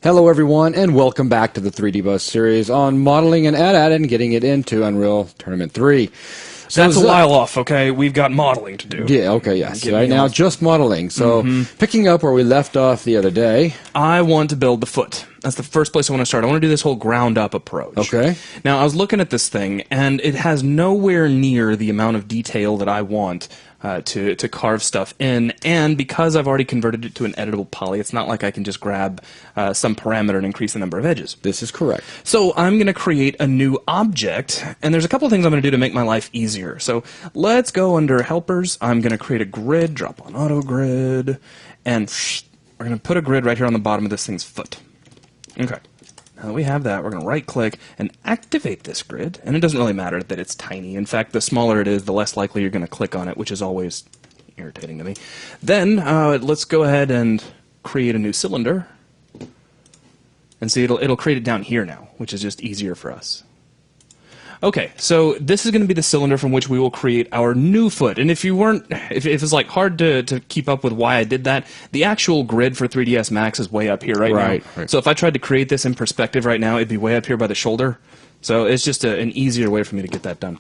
Hello everyone, and welcome back to the 3D Bus series on modeling an AT-AT and getting it into Unreal Tournament 3. So that's a while off, okay? We've got modeling to do. Yeah, okay, yes. Right now, just modeling. So, picking up where we left off the other day. I want to build the foot. That's the first place I want to start. I want to do this whole ground-up approach. Okay. Now, I was looking at this thing, and it has nowhere near the amount of detail that I want to carve stuff in, and because I've already converted it to an editable poly, it's not like I can just grab some parameter and increase the number of edges. This is correct. So I'm going to create a new object, and there's a couple of things I'm going to do to make my life easier. So let's go under helpers. I'm going to create a grid, drop on auto grid, and we're going to put a grid right here on the bottom of this thing's foot. Okay. Now that we have that, we're going to right-click and activate this grid. And it doesn't really matter that it's tiny. In fact, the smaller it is, the less likely you're going to click on it, which is always irritating to me. Then let's go ahead and create a new cylinder. And see, it'll create it down here now, which is just easier for us. Okay, so this is going to be the cylinder from which we will create our new foot. And if it's like hard to keep up with why I did that, the actual grid for 3ds Max is way up here right now. Right. So if I tried to create this in perspective right now, it'd be way up here by the shoulder. So it's just an easier way for me to get that done.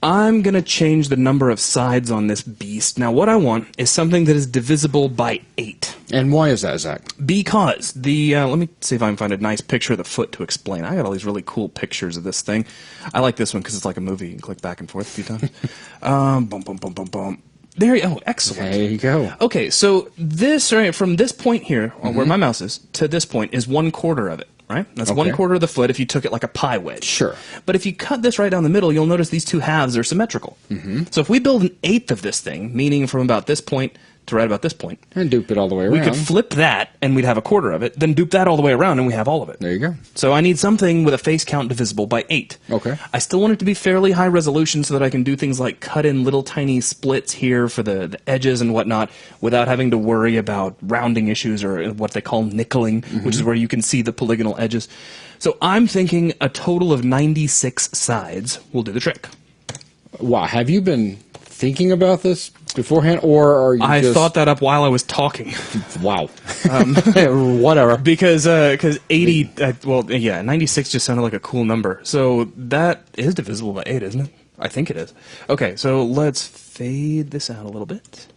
I'm going to change the number of sides on this beast. Now, what I want is something that is divisible by 8. And why is that, Zach? Because let me see if I can find a nice picture of the foot to explain. I got all these really cool pictures of this thing. I like this one because it's like a movie. You can click back and forth a few times. Boom, boom, boom, boom, boom. There you go. Excellent. There you go. Okay, so this, right, from this point here, where my mouse is, to this point is 1/4 of it. Right? That's 1/4 of the foot if you took it like a pie wedge. Sure. But if you cut this right down the middle, you'll notice these two halves are symmetrical. So if we build 1/8 of this thing, meaning from about this point to right about this point, and dupe it all the way around, we could flip that and we'd have 1/4 of it, then dupe that all the way around and we have all of it. There you go. So I need something with a face count divisible by 8. Okay. I still want it to be fairly high resolution so that I can do things like cut in little tiny splits here for the edges and whatnot without having to worry about rounding issues or what they call nickeling, which is where you can see the polygonal edges. So I'm thinking a total of 96 sides will do the trick. Wow, have you been thinking about this beforehand, or are you I thought that up while I was talking. Wow. Whatever. Because 80, well, yeah, 96 just sounded like a cool number. So that is divisible by 8, isn't it? I think it is. Okay, so let's fade this out a little bit.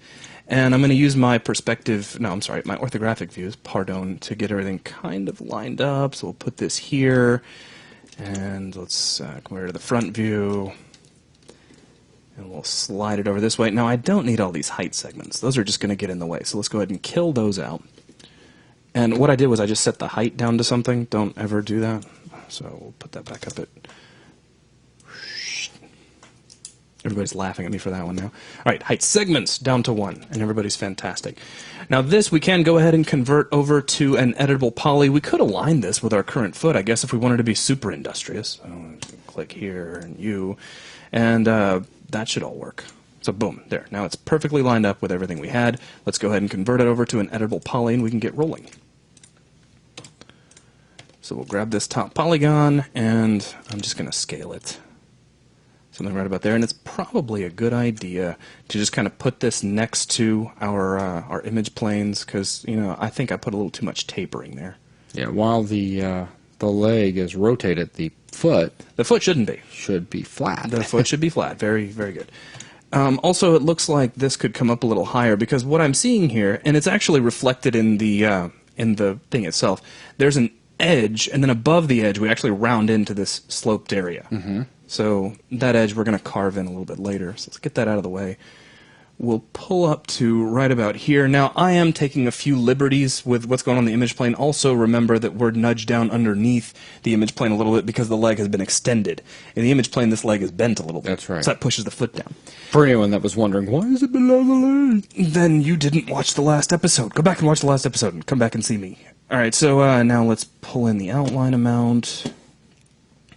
And I'm going to use my perspective, no, I'm sorry, my orthographic views, pardon, to get everything kind of lined up. So we'll put this here, and let's come over to the front view. And we'll slide it over this way. Now, I don't need all these height segments. Those are just going to get in the way. So let's go ahead and kill those out. And what I did was I just set the height down to something. Don't ever do that. So we'll put that back up at... Everybody's laughing at me for that one now. All right, height segments down to 1, and everybody's fantastic. Now this we can go ahead and convert over to an editable poly. We could align this with our current foot, I guess, if we wanted to be super industrious. So click here and you, and that should all work. So boom, there. Now it's perfectly lined up with everything we had. Let's go ahead and convert it over to an editable poly, and we can get rolling. So we'll grab this top polygon, and I'm just going to scale it. Something right about there, and it's probably a good idea to just kind of put this next to our image planes, because I think I put a little too much tapering there. Yeah, while the leg is rotated, the foot shouldn't be. Should be flat. The foot should be flat. Very, very good. Also, it looks like this could come up a little higher, because what I'm seeing here, and it's actually reflected in the thing itself. There's an edge, and then above the edge, we actually round into this sloped area. So that edge we're going to carve in a little bit later. So let's get that out of the way. We'll pull up to right about here. Now, I am taking a few liberties with what's going on in the image plane. Also, remember that we're nudged down underneath the image plane a little bit because the leg has been extended. In the image plane, this leg is bent a little bit. That's right. So that pushes the foot down. For anyone that was wondering, why is it below the leg? Then you didn't watch the last episode. Go back and watch the last episode and come back and see me. All right, so now let's pull in the outline amount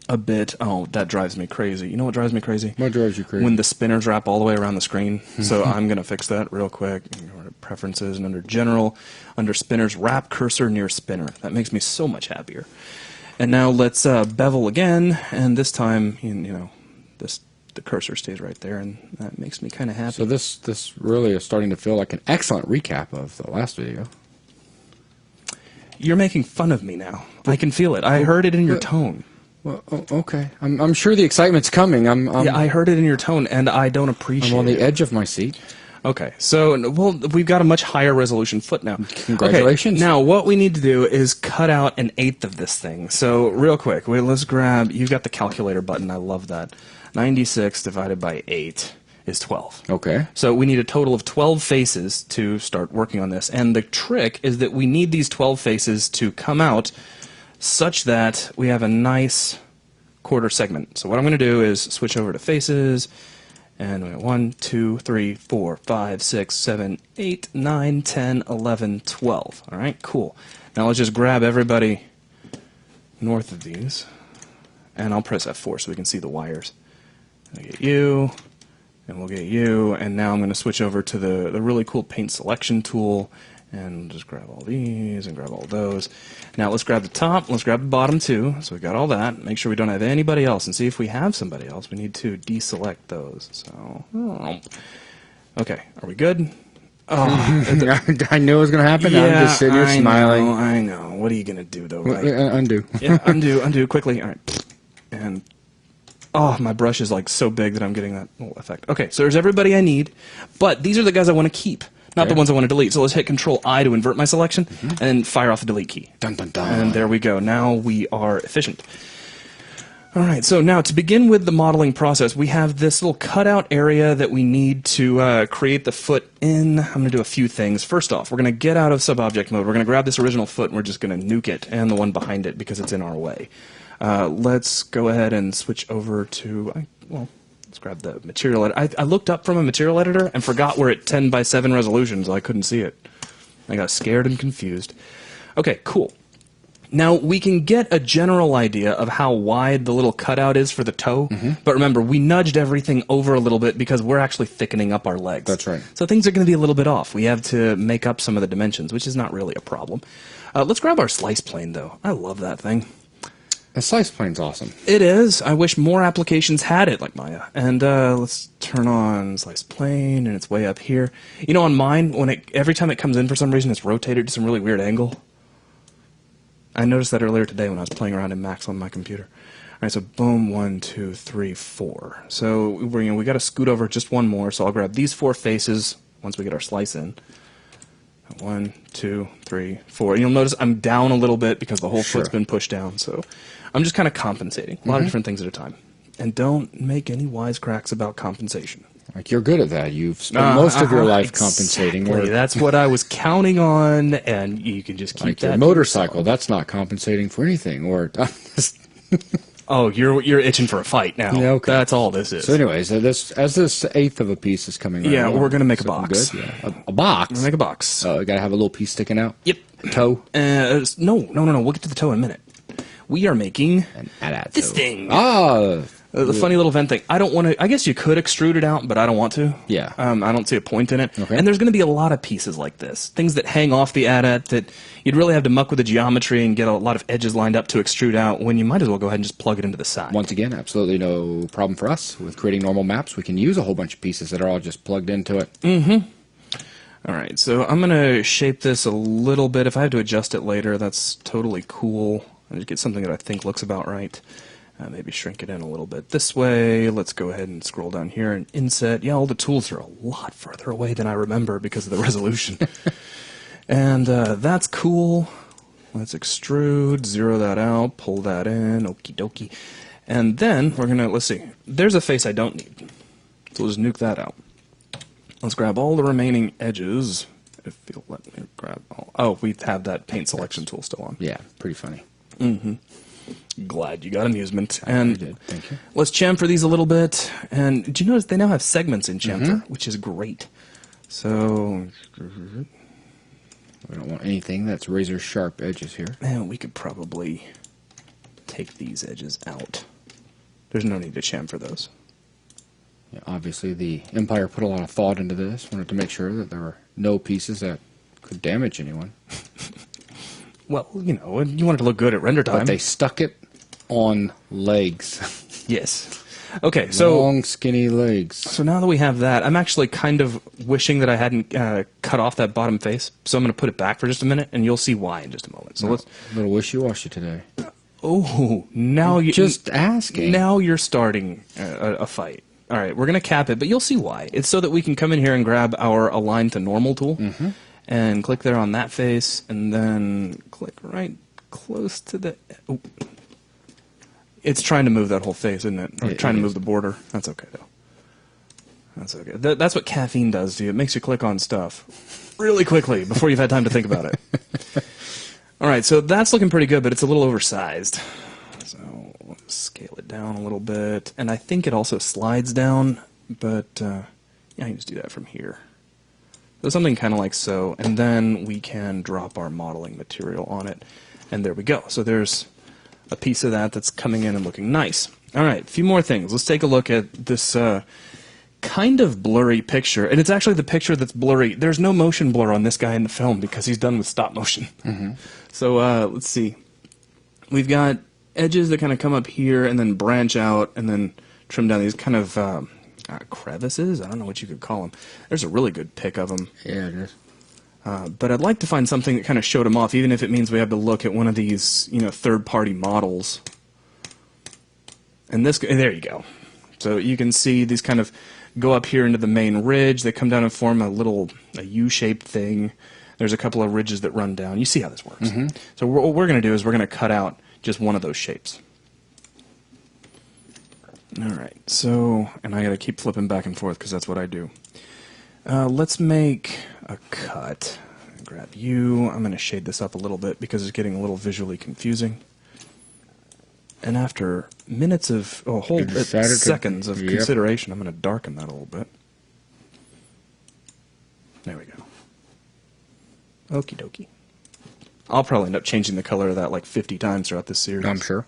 a bit. Oh, that drives me crazy. You know what drives me crazy? What drives you crazy? When the spinners wrap all the way around the screen. So I'm going to fix that real quick. Preferences, and under General, under Spinners, wrap cursor near spinner. That makes me so much happier. And now let's bevel again, and this time, the cursor stays right there, and that makes me kind of happy. So this really is starting to feel like an excellent recap of the last video. You're making fun of me now. I can feel it. I heard it in your tone. Well, okay. I'm sure the excitement's coming. Yeah, I heard it in your tone, and I don't appreciate it. I'm on the edge of my seat. Okay, so we've got a much higher resolution foot now. Congratulations. Okay, now what we need to do is cut out 1/8 of this thing. So real quick, let's grab. You've got the calculator button. I love that. 96 divided by 8 is 12. Okay. So we need a total of 12 faces to start working on this. And the trick is that we need these 12 faces to come out such that we have a nice quarter segment. So what I'm going to do is switch over to faces. And we have 1, 2, 3, 4, 5, 6, 7, 8, 9, 10, 11, 12. All right, cool. Now let's just grab everybody north of these. And I'll press F4 so we can see the wires. I'll get you, and we'll get you. And now I'm going to switch over to the really cool paint selection tool. And just grab all these and grab all those. Now let's grab the top, let's grab the bottom too. So we've got all that. Make sure we don't have anybody else. And see if we have somebody else. We need to deselect those. So, okay, are we good? Oh, I knew it was going to happen. yeah, I'm just sitting here smiling. I know. What are you going to do though, right? Undo. Yeah, undo quickly. All right. And oh, my brush is like so big that I'm getting that little effect. Okay, so there's everybody I need. But these are the guys I want to keep. Not the ones I want to delete. So let's hit Control-I to invert my selection, and then fire off the delete key. Dun, dun, dun. And there we go. Now we are efficient. All right, so now to begin with the modeling process, we have this little cutout area that we need to create the foot in. I'm going to do a few things. First off, we're going to get out of subobject mode. We're going to grab this original foot, and we're just going to nuke it, and the one behind it, because it's in our way. Let's go ahead and switch over to, let's grab the material editor. I looked up from a material editor and forgot we're at 10:7 resolution, so I couldn't see it. I got scared and confused. Okay, cool. Now, we can get a general idea of how wide the little cutout is for the toe, but remember, we nudged everything over a little bit because we're actually thickening up our legs. That's right. So things are going to be a little bit off. We have to make up some of the dimensions, which is not really a problem. Let's grab our slice plane, though. I love that thing. The slice plane's awesome. It is. I wish more applications had it like Maya. And let's turn on slice plane, and it's way up here. You know, on mine, every time it comes in for some reason, it's rotated to some really weird angle. I noticed that earlier today when I was playing around in Max on my computer. All right, so boom, 1, 2, 3, 4. So we got to scoot over just one more. So I'll grab these 4 faces once we get our slice in. 1, 2, 3, 4. And you'll notice I'm down a little bit because the whole foot's been pushed down. So I'm just kind of compensating. A lot of different things at a time. And don't make any wisecracks about compensation. Like, you're good at that. You've spent most of your life compensating. Exactly. That's what I was counting on, and you can just keep like that. Your motorcycle, that's not compensating for anything. Or oh, you're itching for a fight now. Yeah, okay. That's all this is. So anyway, as this 1/8 of a piece is coming Yeah, along, we're going to make a something box. Good? Yeah. A box? We're going to make a box. You got to have a little piece sticking out? Yep. A toe? No. We'll get to the toe in a minute. We are making this toe. thing. Ah! The funny little vent thing. I don't want to. I guess you could extrude it out, but I don't want to. Yeah. I don't see a point in it. Okay. And there's going to be a lot of pieces like this, things that hang off the AT-AT that you'd really have to muck with the geometry and get a lot of edges lined up to extrude out. When you might as well go ahead and just plug it into the side. Once again, absolutely no problem for us with creating normal maps. We can use a whole bunch of pieces that are all just plugged into it. All right. So I'm going to shape this a little bit. If I have to adjust it later, that's totally cool. I just get something that I think looks about right. Maybe shrink it in a little bit this way. Let's go ahead and scroll down here and inset. Yeah, all the tools are a lot further away than I remember because of the resolution. And that's cool. Let's extrude, zero that out, pull that in, okie dokie. And then we're going to, let's see, there's a face I don't need. So we'll just nuke that out. Let's grab all the remaining edges. If you'll let me grab all. Oh, we have that paint selection tool still on. Yeah, pretty funny. Glad you got amusement. And I did. Thank you. let's chamfer these a little bit. And did you notice they now have segments in chamfer, which is great. So We don't want anything that's razor sharp edges here. and we could probably take these edges out. There's no need to chamfer those. Yeah, obviously, the Empire put a lot of thought into this. Wanted to make sure that there were no pieces that could damage anyone. Well, you know, you want it to look good at render time. But they stuck it on legs. Yes. Okay, so Long, skinny legs. so now that we have that, I'm actually kind of wishing that I hadn't cut off that bottom face. So I'm going to put it back for just a minute, and you'll see why in just a moment. So let's. A little wishy-washy today. Oh, now you Just asking. Now you're starting a fight. All right, we're going to cap it, but you'll see why. It's so that we can come in here and grab our align to normal tool and click there on that face, and then click right close to the. Oh. It's trying to move that whole face, isn't it? Or trying to move the border. That's okay, though. That's okay. That's what caffeine does to you. It makes you click on stuff really quickly before you've had time to think about it. All right, so that's looking pretty good, but it's a little oversized. So we'll just scale it down a little bit. And I think it also slides down, but yeah, I can just do that from here. So something kind of like so. And then we can drop our modeling material on it. And there we go. So there's a piece of that that's coming in and looking nice. All right, a few more things. Let's take a look at this kind of blurry picture. And it's actually the picture that's blurry. There's no motion blur on this guy in the film because he's done with stop motion. So let's see. We've got edges that kind of come up here and then branch out and then trim down these kind of crevices. I don't know what you could call them. There's a really good pic of them. Yeah, it is. But I'd like to find something that kind of showed them off, even if it means we have to look at one of these, third-party models. And there you go. So you can see these kind of go up here into the main ridge. They come down and form a U-shaped thing. There's a couple of ridges that run down. You see how this works. So what we're going to do is we're going to cut out just one of those shapes. All right. So, and I got to keep flipping back and forth because that's what I do. Let's make a cut. Grab you. I'm going to shade this up a little bit because it's getting a little visually confusing. And after minutes of, seconds of consideration, I'm going to darken that a little bit. There we go. Okie dokie. I'll probably end up changing the color of that like 50 times throughout this series. I'm sure.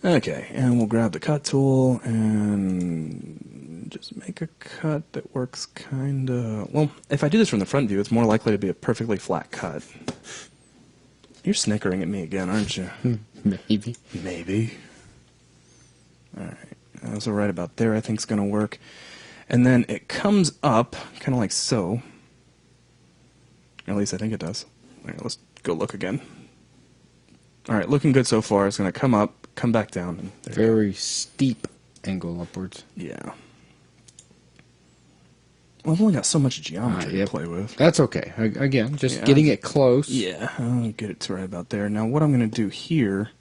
Okay, and we'll grab the cut tool and just make a cut that works kind of... Well, if I do this from the front view, it's more likely to be a perfectly flat cut. You're snickering at me again, aren't you? Maybe. Maybe. All right, so right about there I think is going to work. And then it comes up kind of like so. At least I think it does. All right, let's go look again. All right, looking good so far. It's going to come up, come back down. And Very steep angle upwards. Yeah. Well, I've only got so much geometry to play with. That's okay. Again, just getting it close. Yeah, I'll get it to right about there. Now, what I'm going to do here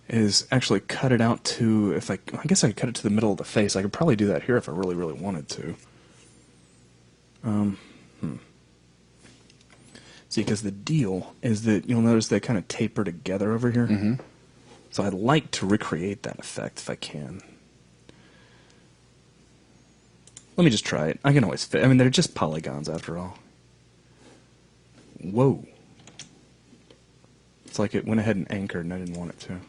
is actually cut it out to, I guess I could cut it to the middle of the face. I could probably do that here if I really, really wanted to. See, because the deal is that you'll notice they kind of taper together over here. So I'd like to recreate that effect if I can. Let me just try it. I can always fit. I mean, they're just polygons after all. Whoa. It's like it went ahead and anchored and I didn't want it to.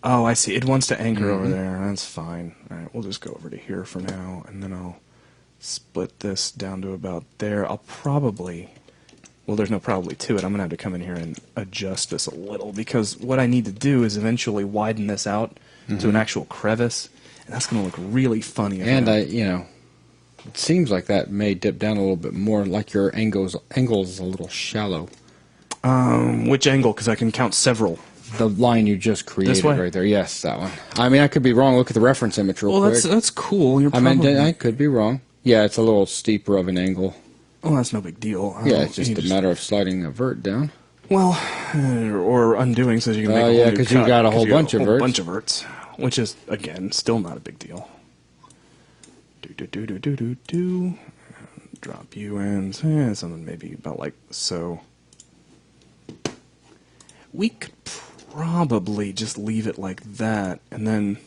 Oh, I see. It wants to anchor over there. That's fine. All right, we'll just go over to here for now, and then I'll split this down to about there. I'll probably... Well, there's no probably to it. I'm going to have to come in here and adjust this a little, because what I need to do is eventually widen this out to an actual crevice, and that's going to look really funny. And it seems like that may dip down a little bit more, like your angle is a little shallow. Which angle? Because I can count several. The line you just created right there. Yes, that one. I mean, I could be wrong. Look at the reference image real quick. Well, that's cool. You're probably... I could be wrong. Yeah, it's a little steeper of an angle. Oh, that's no big deal. Yeah, it's just a matter of sliding a vert down. Well, or undoing so you can make a whole new cut. because you got a whole bunch of verts. Bunch of verts, which is, again, still not a big deal. Drop you in. Something maybe about like so. We could probably just leave it like that and then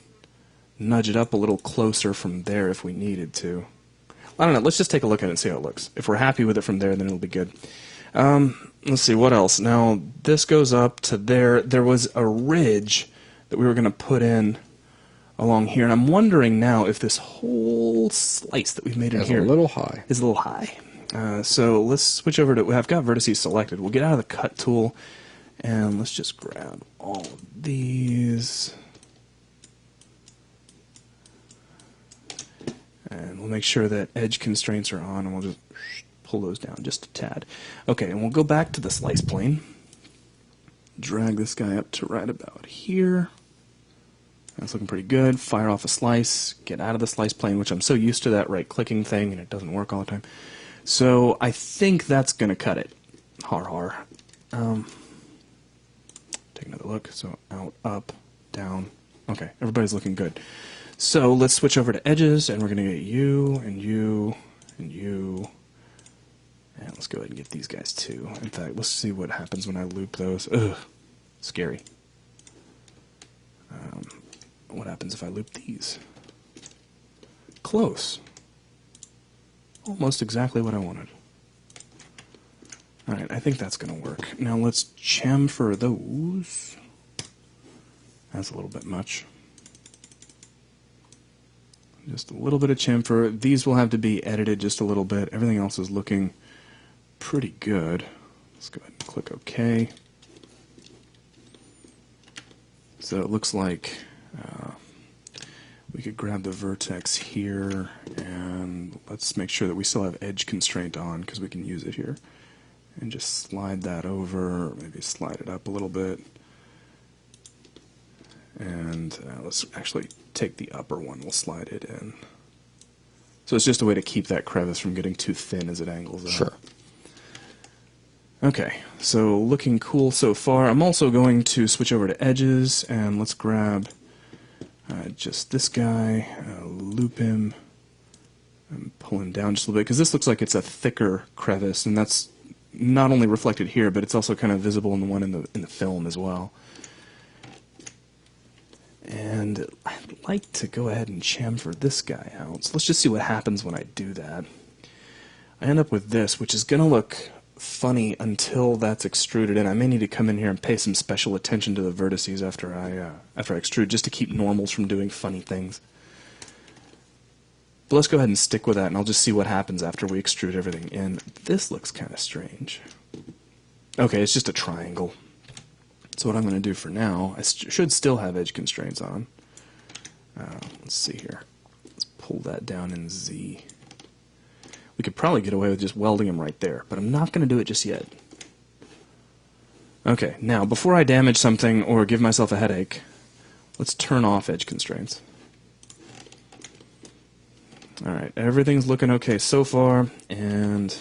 nudge it up a little closer from there if we needed to. I don't know. Let's just take a look at it and see how it looks. If we're happy with it from there, then it'll be good. Let's see, what else? Now, this goes up to there. There was a ridge that we were going to put in along here, and I'm wondering now if this whole slice that we've made in here is a little high. So let's switch over to... I've got vertices selected. We'll get out of the cut tool, and let's just grab all of these. And we'll make sure that edge constraints are on, and we'll just pull those down just a tad. Okay, and we'll go back to the slice plane. Drag this guy up to right about here. That's looking pretty good. Fire off a slice, get out of the slice plane, which I'm so used to that right-clicking thing, and it doesn't work all the time. So I think that's going to cut it. Har har. Take another look. So out, up, down. Okay, everybody's looking good. So let's switch over to edges, and we're going to get you, and you, and you. And let's go ahead and get these guys too. In fact, let's see what happens when I loop those. Ugh, scary. What happens if I loop these? Close. Almost exactly what I wanted. Alright, I think that's going to work. Now let's chamfer those. That's a little bit much. Just a little bit of chamfer. These will have to be edited just a little bit. Everything else is looking pretty good. Let's go ahead and click OK. So it looks like we could grab the vertex here, and let's make sure that we still have edge constraint on because we can use it here. And just slide that over, maybe slide it up a little bit. And let's actually take the upper one, we'll slide it in. So it's just a way to keep that crevice from getting too thin as it angles out. Sure. Okay, so looking cool so far. I'm also going to switch over to edges, and let's grab just this guy, loop him, and pull him down just a little bit, because this looks like it's a thicker crevice, and that's not only reflected here, but it's also kind of visible in the one in the film as well. And I'd like to go ahead and chamfer this guy out. So let's just see what happens when I do that. I end up with this, which is going to look funny until that's extruded in. I may need to come in here and pay some special attention to the vertices after I extrude, just to keep normals from doing funny things. But let's go ahead and stick with that, and I'll just see what happens after we extrude everything in. This looks kind of strange. Okay, it's just a triangle. So what I'm going to do for now, I should still have edge constraints on. Let's see here. Let's pull that down in Z. We could probably get away with just welding them right there, but I'm not going to do it just yet. Okay, now before I damage something or give myself a headache, let's turn off edge constraints. Alright, everything's looking okay so far, and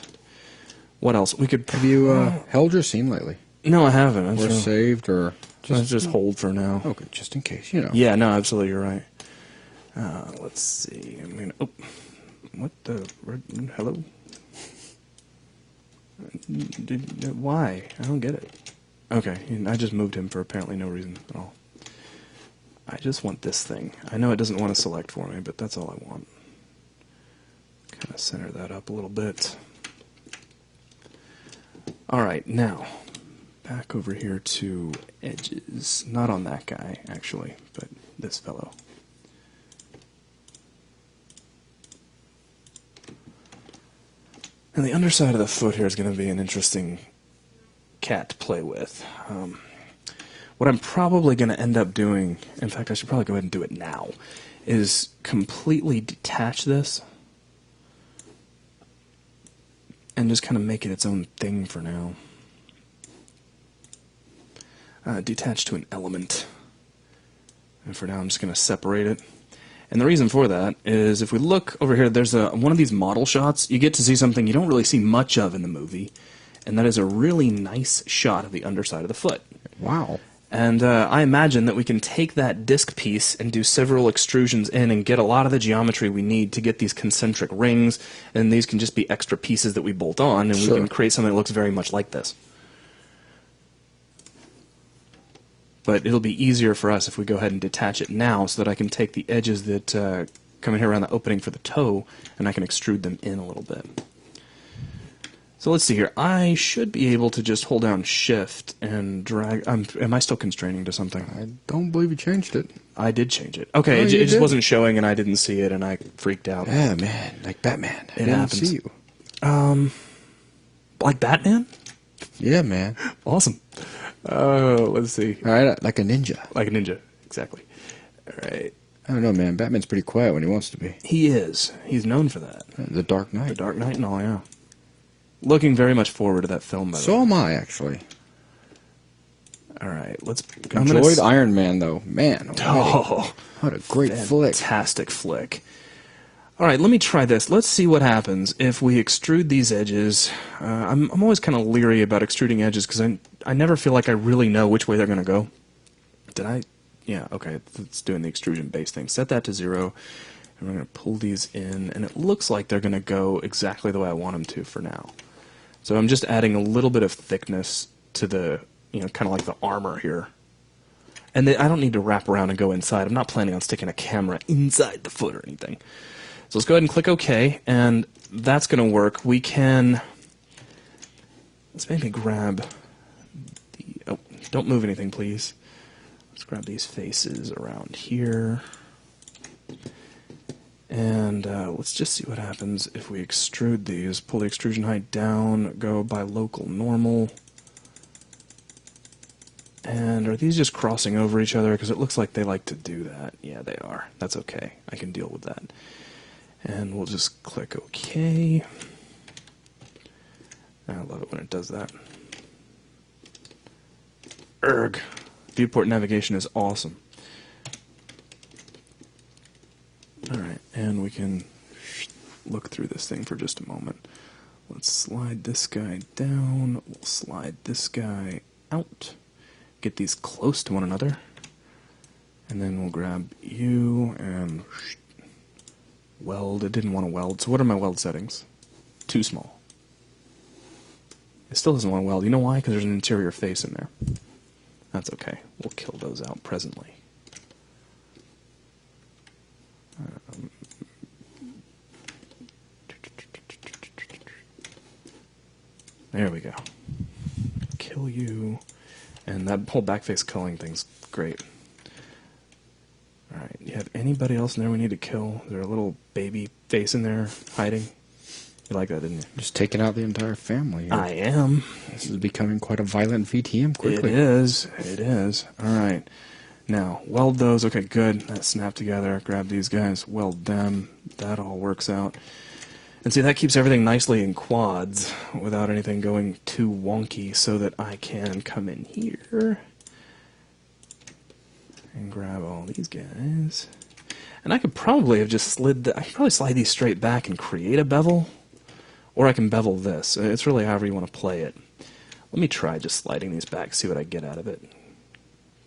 what else? We could... Have you held your scene lately? No, I haven't. Or saved, or... Just hold for now. Okay, just in case, you know. Yeah, no, absolutely, you're right. Let's see. I mean, oh, what the? Hello? Why? I don't get it. Okay, I just moved him for apparently no reason at all. I just want this thing. I know it doesn't want to select for me, but that's all I want. Kind of center that up a little bit. All right, now back over here to edges. Not on that guy, actually, but this fellow. And the underside of the foot here is going to be an interesting cat to play with. What I'm probably going to end up doing, in fact, I should probably go ahead and do it now, is completely detach this and just kind of make it its own thing for now. Detach to an element. And for now, I'm just going to separate it. And the reason for that is if we look over here, there's one of these model shots. You get to see something you don't really see much of in the movie, and that is a really nice shot of the underside of the foot. Wow. And I imagine that we can take that disc piece and do several extrusions in and get a lot of the geometry we need to get these concentric rings, and these can just be extra pieces that we bolt on, and Sure. we can create something that looks very much like this. But it'll be easier for us if we go ahead and detach it now so that I can take the edges that come in here around the opening for the toe, and I can extrude them in a little bit. So let's see here. I should be able to just hold down Shift and drag... am I still constraining to something? I don't believe you changed it. I did change it. Okay, Oh, it you just did? wasn't showing, and I didn't see it, and I freaked out. Yeah, man. Like Batman. I It didn't happens. see you. Like Batman? Yeah, man. Awesome. Let's see. All right, like a ninja. Like a ninja, exactly. All right. I don't know, man. Batman's pretty quiet when he wants to be. He is. He's known for that. The Dark Knight. The Dark Knight and all, yeah. Looking very much forward to that film, by the way. So am I, actually. All right, let's... Enjoyed Iron Man, though. Man, oh, what a great flick. Fantastic flick. All right, let me try this. Let's see what happens if we extrude these edges. I'm always kind of leery about extruding edges because I never feel like I really know which way they're going to go. Did I? Yeah, okay, it's doing the extrusion base thing. Set that to 0, and we're going to pull these in, and it looks like they're going to go exactly the way I want them to for now. So I'm just adding a little bit of thickness to the, kind of like the armor here. And then I don't need to wrap around and go inside. I'm not planning on sticking a camera inside the foot or anything. So let's go ahead and click OK, and that's going to work. We can... Let's maybe grab the... Oh, don't move anything, please. Let's grab these faces around here. And let's just see what happens if we extrude these. Pull the extrusion height down, go by local normal. And are these just crossing over each other? Because it looks like they like to do that. Yeah, they are. That's okay. I can deal with that. And we'll just click OK. I love it when it does that. Erg. Viewport navigation is awesome. Alright, and we can look through this thing for just a moment. Let's slide this guy down. We'll slide this guy out. Get these close to one another. And then we'll grab you and weld. It didn't want to weld. So what are my weld settings? Too small. It still doesn't want to weld. You know why? Because there's an interior face in there. That's okay. We'll kill those out presently. There we go. Kill you. And that whole backface culling thing's great. Alright, you have anybody else in there we need to kill? Is there a little baby face in there hiding? You like that, didn't you? Just taking out the entire family here. I am. This is becoming quite a violent VTM quickly. It is. It is. Alright. Now, weld those. Okay, good. That snapped together. Grab these guys. Weld them. That all works out. And see, that keeps everything nicely in quads without anything going too wonky so that I can come in here and grab all these guys. And I could probably have just I could probably slide these straight back and create a bevel. Or I can bevel this. It's really however you want to play it. Let me try just sliding these back, see what I get out of it.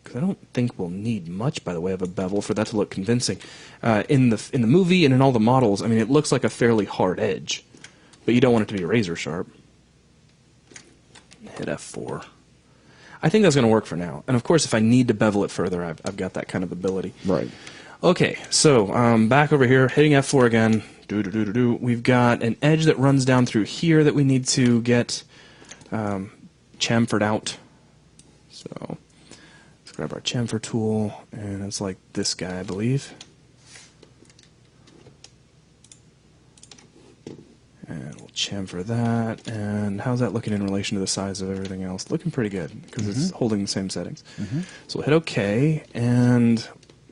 Because I don't think we'll need much by the way of a bevel for that to look convincing. In the movie and in all the models, I mean, it looks like a fairly hard edge. But you don't want it to be razor sharp. Hit F4. I think that's going to work for now. And of course, if I need to bevel it further, I've got that kind of ability. Right. Okay, so back over here, hitting F4 again. We've got an edge that runs down through here that we need to get chamfered out. So let's grab our chamfer tool, and it's like this guy, I believe. And we'll chamfer that. And how's that looking in relation to the size of everything else? Looking pretty good, because it's holding the same settings. So we'll hit OK, and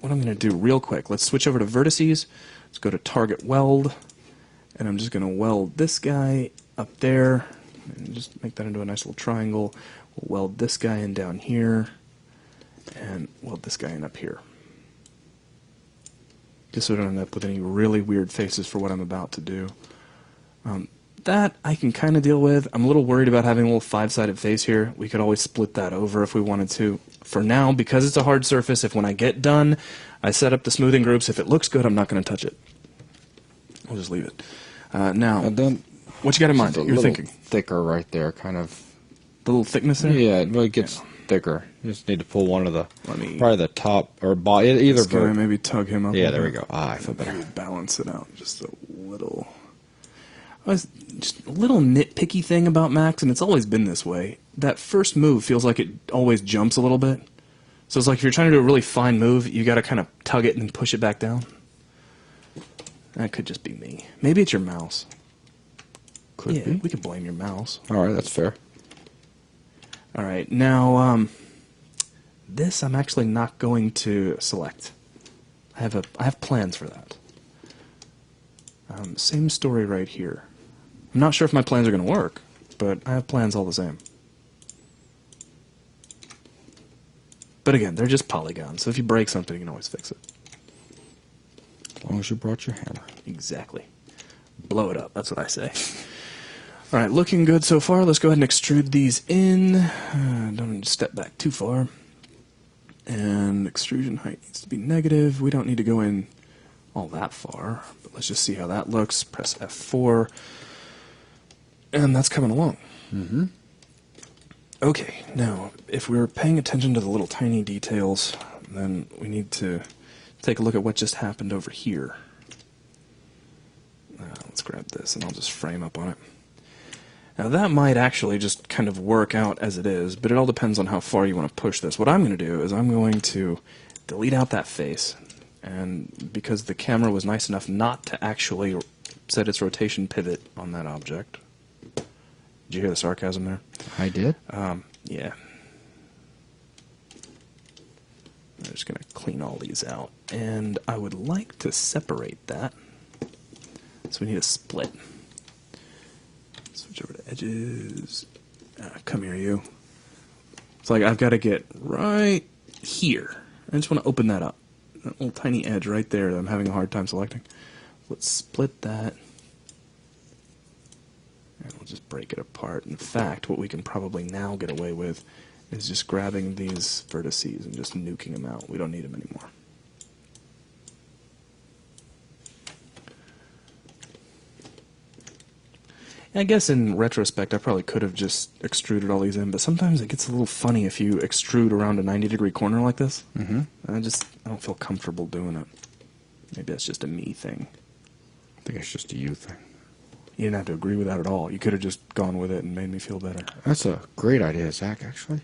what I'm going to do real quick, let's switch over to vertices. Let's go to target weld, and I'm just going to weld this guy up there, and just make that into a nice little triangle. We'll weld this guy in down here, and weld this guy in up here. Just so I don't end up with any really weird faces for what I'm about to do. That I can kind of deal with. I'm a little worried about having a little five-sided face here. We could always split that over if we wanted to. For now, because it's a hard surface, if when I get done, I set up the smoothing groups. If it looks good, I'm not going to touch it. I'll just leave it. Now, what you got in mind? You're thinking thicker right there, kind of. The little thickness there? Yeah, it really gets thicker. You just need to pull one of the, probably the top or bottom, either. Can I maybe tug him up? Yeah, there we go. I feel better. Balance it out just a little. Just a little nitpicky thing about Max, and it's always been this way. That first move feels like it always jumps a little bit. So it's like if you're trying to do a really fine move, you got to kind of tug it and then push it back down. That could just be me. Maybe it's your mouse. Could be. We could blame your mouse. All right, that's fair. All right, now this I'm actually not going to select. I have plans for that. Same story right here. I'm not sure if my plans are going to work, but I have plans all the same. But again, they're just polygons, so if you break something, you can always fix it. As long as you brought your hammer. Exactly. Blow it up, that's what I say. Alright, looking good so far. Let's go ahead and extrude these in. Don't need to step back too far. And extrusion height needs to be negative. We don't need to go in all that far, but let's just see how that looks. Press F4. And that's coming along. Mm-hmm. Okay, now, if we're paying attention to the little tiny details, then we need to take a look at what just happened over here. Let's grab this, and I'll just frame up on it. Now, that might actually just kind of work out as it is, but it all depends on how far you want to push this. What I'm going to do is I'm going to delete out that face, and because the camera was nice enough not to actually set its rotation pivot on that object. Did you hear the sarcasm there? I did. Yeah. I'm just going to clean all these out. And I would like to separate that. So we need a split. Switch over to edges. Come here, you. It's like I've got to get right here. I just want to open that up. That little tiny edge right there that I'm having a hard time selecting. Let's split that. And we'll just break it apart. In fact, what we can probably now get away with is just grabbing these vertices and just nuking them out. We don't need them anymore. I guess in retrospect, I probably could have just extruded all these in, but sometimes it gets a little funny if you extrude around a 90-degree corner like this. Mm-hmm. I don't feel comfortable doing it. Maybe that's just a me thing. I think it's just a you thing. You didn't have to agree with that at all. You could have just gone with it and made me feel better. That's a great idea, Zach, actually.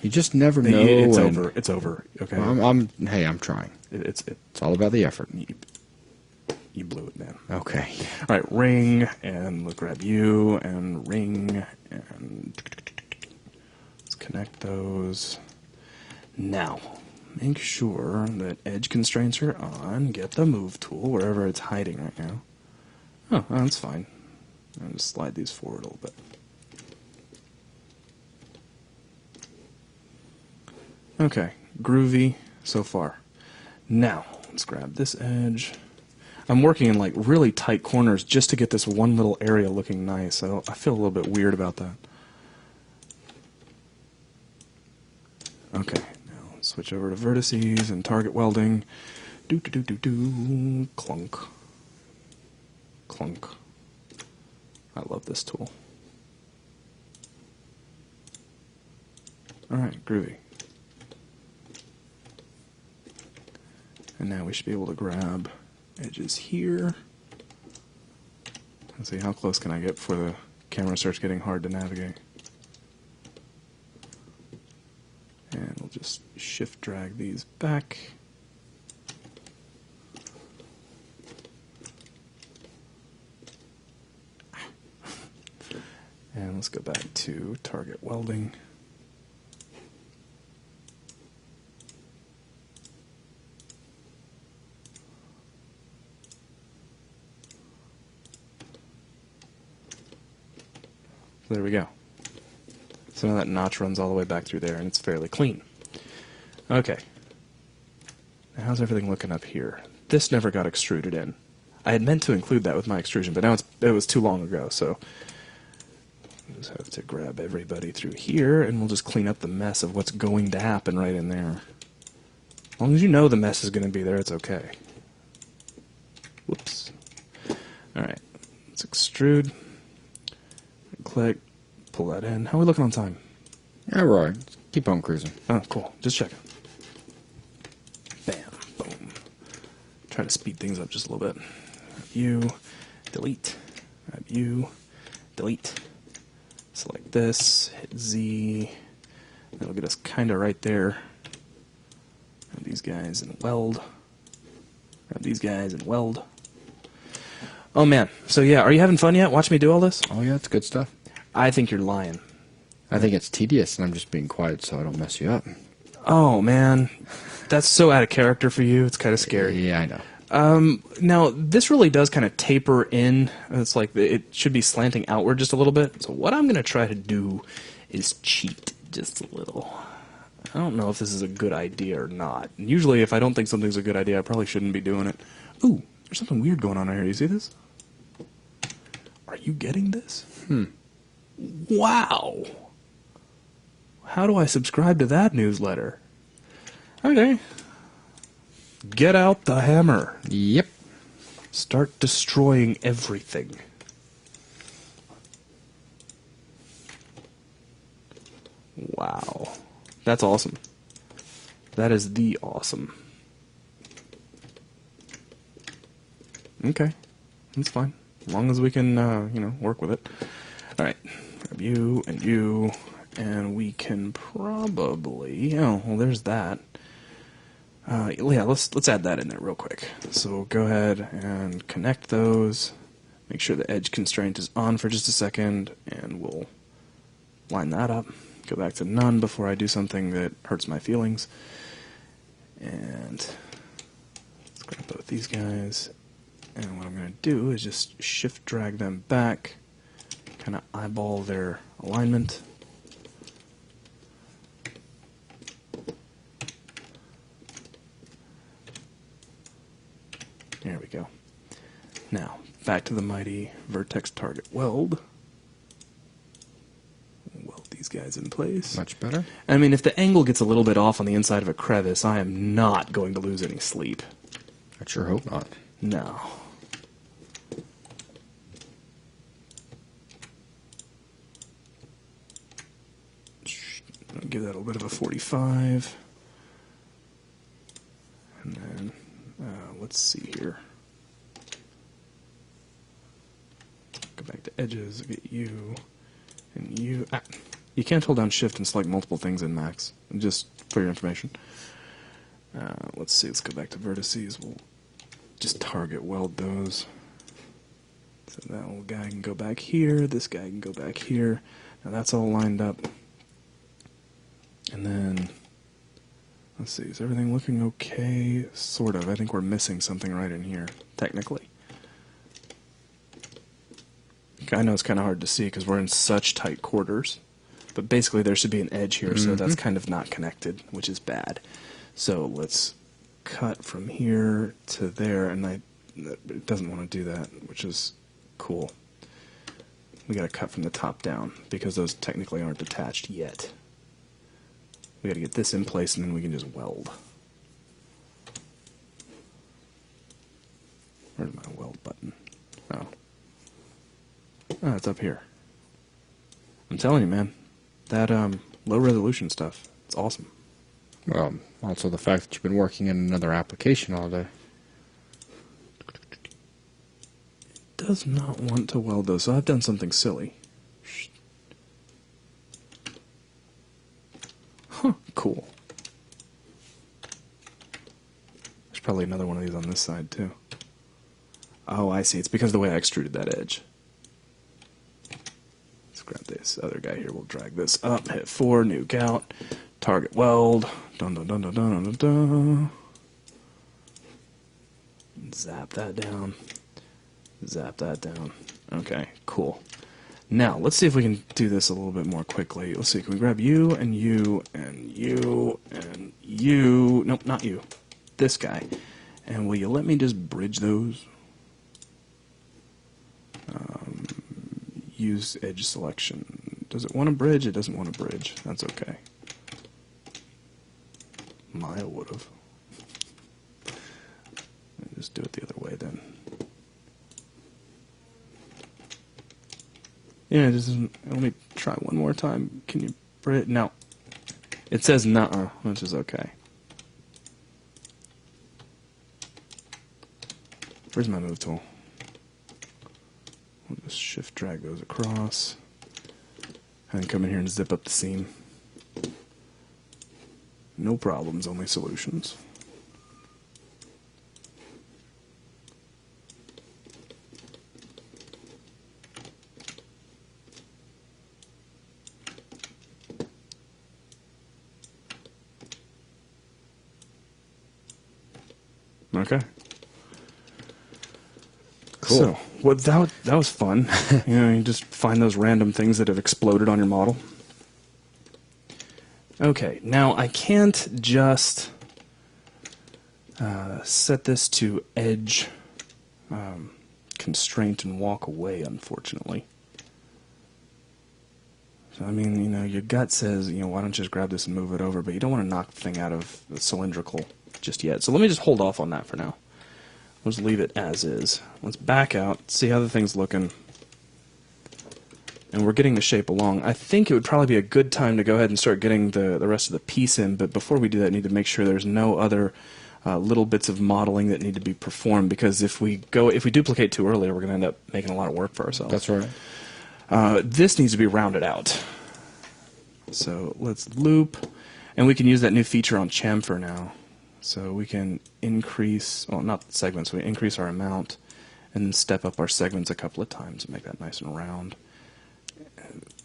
You just never know. It's over. It's over. Okay. Hey, I'm trying. It's all about the effort. You blew it, man. Okay. All right, ring, and let's grab you, and ring, and let's connect those. Now, make sure that edge constraints are on. Get the move tool wherever it's hiding right now. Oh, that's fine. I'll just slide these forward a little bit. Okay, groovy so far. Now, let's grab this edge. I'm working in like really tight corners just to get this one little area looking nice. I feel a little bit weird about that. Okay, now let's switch over to vertices and target welding. Clunk. Clunk. I love this tool. Alright, groovy. And now we should be able to grab edges here. Let's see, how close can I get before the camera starts getting hard to navigate. And we'll just shift drag these back. And let's go back to target welding. So there we go. So now that notch runs all the way back through there, and it's fairly clean. Okay. Now how's everything looking up here? This never got extruded in. I had meant to include that with my extrusion, but now it was too long ago, so we'll just have to grab everybody through here, and we'll just clean up the mess of what's going to happen right in there. As long as you know the mess is going to be there, it's okay. Whoops. Alright, let's extrude. Click, pull that in. How are we looking on time? Yeah, right. Keep on cruising. Oh, cool. Just checking. Bam, boom. Try to speed things up just a little bit. You, delete. Grab you, delete. Select this, hit Z. That'll get us kind of right there. Grab these guys and weld. Grab these guys and weld. Oh man, so yeah, are you having fun yet? Watch me do all this? Oh yeah, it's good stuff. I think you're lying. I think it's tedious, and I'm just being quiet so I don't mess you up. Oh man, That's so out of character for you. It's kind of scary. Yeah, I know. Now, this really does kind of taper in. It's like it should be slanting outward just a little bit. So what I'm going to try to do is cheat just a little. I don't know if this is a good idea or not. Usually, if I don't think something's a good idea, I probably shouldn't be doing it. Ooh, there's something weird going on right here. You see this? Are you getting this? Wow. How do I subscribe to that newsletter? Okay. Get out the hammer. Yep. Start destroying everything. Wow. That's awesome. That is the awesome. Okay. That's fine. As long as we can, work with it. Alright. Grab you, and we can probably... Oh, well, there's that. Yeah, let's add that in there real quick. So go ahead and connect those. Make sure the edge constraint is on for just a second, and we'll line that up. Go back to none before I do something that hurts my feelings. And let's grab both these guys. And what I'm going to do is just shift drag them back, kind of eyeball their alignment. There we go. Now, back to the mighty vertex target weld. Weld these guys in place. Much better. I mean, if the angle gets a little bit off on the inside of a crevice, I am not going to lose any sleep. I sure hope not. No. I'll give that a little bit of a 45. And then, let's see here. Go back to edges, get you, and you. Ah, you can't hold down shift and select multiple things in Max, just for your information. Let's see, let's go back to vertices. We'll just target weld those. So that little guy can go back here, this guy can go back here. Now that's all lined up. And then, let's see, is everything looking okay? Sort of. I think we're missing something right in here, technically. I know it's kind of hard to see because we're in such tight quarters. But basically there should be an edge here, so that's kind of not connected, which is bad. So let's cut from here to there, and it doesn't want to do that, which is cool. We got to cut from the top down because those technically aren't attached yet. We got to get this in place, and then we can just weld. Where's my weld button? Oh, it's up here. I'm telling you, man, that low resolution stuff, it's awesome. Well, also the fact that you've been working in another application all day. It does not want to weld those, so I've done something silly. Huh, cool. There's probably another one of these on this side, too. Oh, I see. It's because of the way I extruded that edge. Let's grab this other guy here. We'll drag this up, hit 4, nuke out, target weld. Dun dun dun dun dun dun dun. Zap that down. Zap that down. Okay, cool. Now, let's see if we can do this a little bit more quickly. Let's see, can we grab you, and you, and you, and you? Nope, not you. This guy. And will you let me just bridge those? Use edge selection. Does it want to bridge? It doesn't want to bridge. That's okay. Maya would have. Just do it the other way then. Yeah, it doesn't. Let me try one more time. Can you bridge? No. It says nuh-uh, which is okay. Where's my move tool? We'll just shift drag those across. And then come in here and zip up the seam. No problems, only solutions. Okay. Cool. So, well, that was fun. You just find those random things that have exploded on your model. Okay, now I can't just set this to edge constraint and walk away, unfortunately. So, I mean, your gut says, why don't you just grab this and move it over, but you don't want to knock the thing out of the cylindrical just yet. So let me just hold off on that for now. Let's leave it as is. Let's back out, see how the thing's looking. And we're getting the shape along. I think it would probably be a good time to go ahead and start getting the rest of the piece in, but before we do that, I need to make sure there's no other little bits of modeling that need to be performed, because if we duplicate too early, we're going to end up making a lot of work for ourselves. That's right. This needs to be rounded out. So let's loop, and we can use that new feature on chamfer now. So we can increase, well, not segments, we increase our amount, and then step up our segments a couple of times and make that nice and round.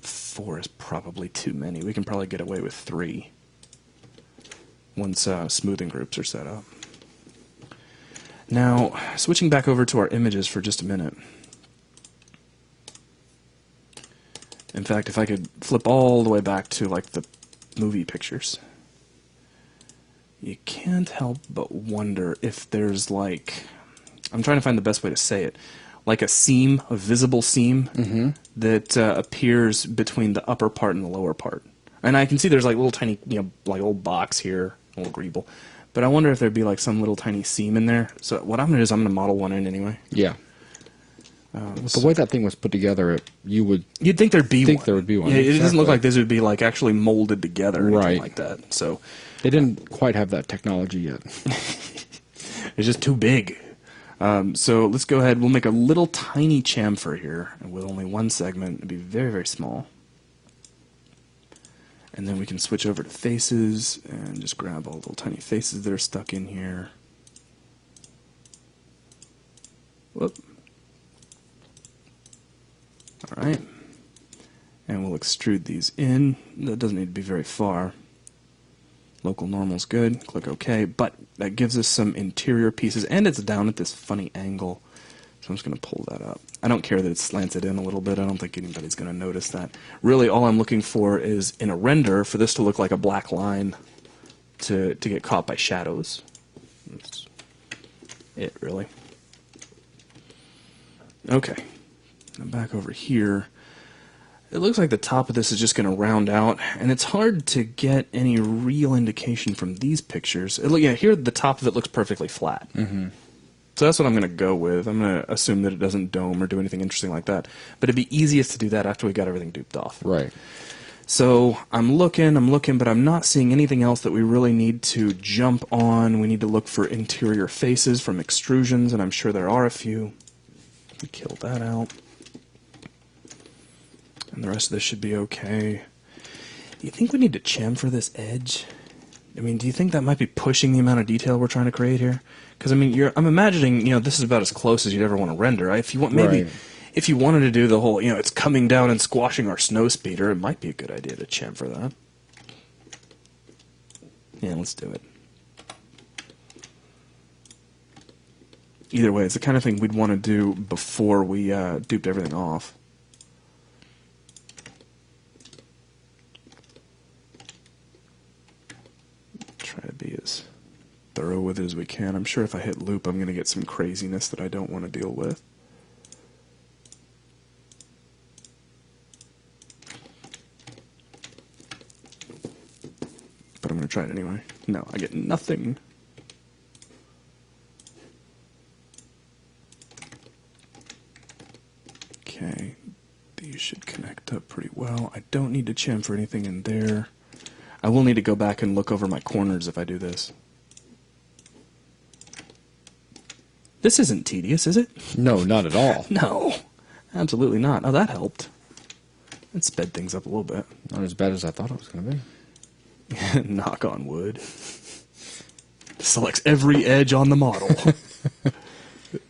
4 is probably too many. We can probably get away with 3 once smoothing groups are set up. Now, switching back over to our images for just a minute. In fact, if I could flip all the way back to like the movie pictures, you can't help but wonder if there's like, I'm trying to find the best way to say it, like a seam, a visible seam that appears between the upper part and the lower part. And I can see there's like little tiny, like old box here, a little greeble. But I wonder if there'd be like some little tiny seam in there. So what I'm going to do is I'm going to model one in anyway. Yeah. With the way that thing was put together, you'd think there'd be one. There would be one. Yeah, it doesn't look Exactly. like this would be like actually molded together or anything Right. like that. So They didn't quite have that technology yet. it's just too big. So let's go ahead. We'll make a little tiny chamfer here with only one segment. It'll be very, very small. And then we can switch over to faces and just grab all the little tiny faces that are stuck in here. Whoop. All right. And we'll extrude these in. That doesn't need to be very far. Local normal's good. Click OK. But that gives us some interior pieces, and it's down at this funny angle. So I'm just going to pull that up. I don't care that it's slanted in a little bit. I don't think anybody's going to notice that. Really, all I'm looking for is, in a render, for this to look like a black line to get caught by shadows. That's it, really. Okay. Now back over here. It looks like the top of this is just going to round out, and it's hard to get any real indication from these pictures. Yeah, here the top of it looks perfectly flat. So that's what I'm going to go with. I'm going to assume that it doesn't dome or do anything interesting like that. But it'd be easiest to do that after we got everything duped off. Right. So I'm looking, but I'm not seeing anything else that we really need to jump on. We need to look for interior faces from extrusions, and I'm sure there are a few. We kill that out. And the rest of this should be okay. Do you think we need to chamfer this edge? I mean, do you think that might be pushing the amount of detail we're trying to create here? Because I mean, I'm imagining, this is about as close as you'd ever want to render. If you want, maybe, Right. if you wanted to do the whole, it's coming down and squashing our snow speeder, it might be a good idea to chamfer that. Yeah, let's do it. Either way, it's the kind of thing we'd want to do before we duped everything off. Try to be as thorough with it as we can. I'm sure if I hit loop, I'm going to get some craziness that I don't want to deal with. But I'm going to try it anyway. No, I get nothing. Okay, these should connect up pretty well. I don't need to chamfer anything in there. I will need to go back and look over my corners if I do this. This isn't tedious, is it? No, not at all. No, absolutely not. Oh, that helped. It sped things up a little bit. Not as bad as I thought it was going to be. Knock on wood. Selects every edge on the model.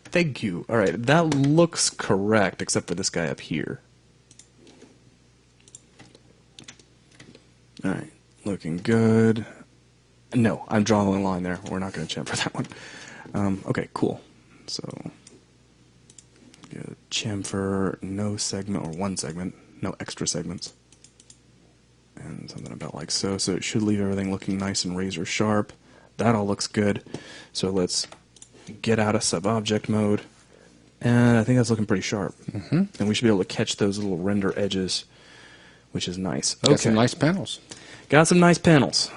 Thank you. All right, that looks correct, except for this guy up here. All right, looking good. No, I'm drawing a line there. We're not going to chamfer that one. Okay, cool. So, get a chamfer, no segment, or one segment, no extra segments. And something about like so. So it should leave everything looking nice and razor sharp. That all looks good. So let's get out of sub-object mode. And I think that's looking pretty sharp. Mm-hmm. And we should be able to catch those little render edges, which is nice. Okay. Got some nice panels. Got some nice panels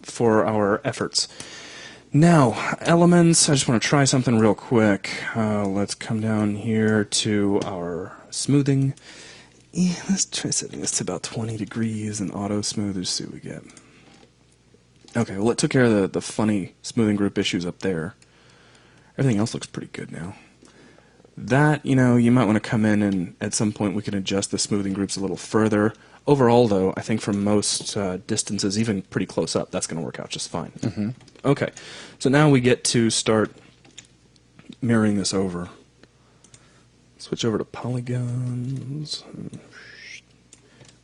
for our efforts. Now, elements, I just want to try something real quick. Let's come down here to our smoothing. Yeah, let's try setting this to about 20 degrees and auto smooth and see what we get. Okay, well it took care of the funny smoothing group issues up there. Everything else looks pretty good now. That, you know, you might want to come in and at some point we can adjust the smoothing groups a little further. Overall, though, I think for most distances, even pretty close up, that's going to work out just fine. Mm-hmm. Okay, so now we get to start mirroring this over. Switch over to polygons.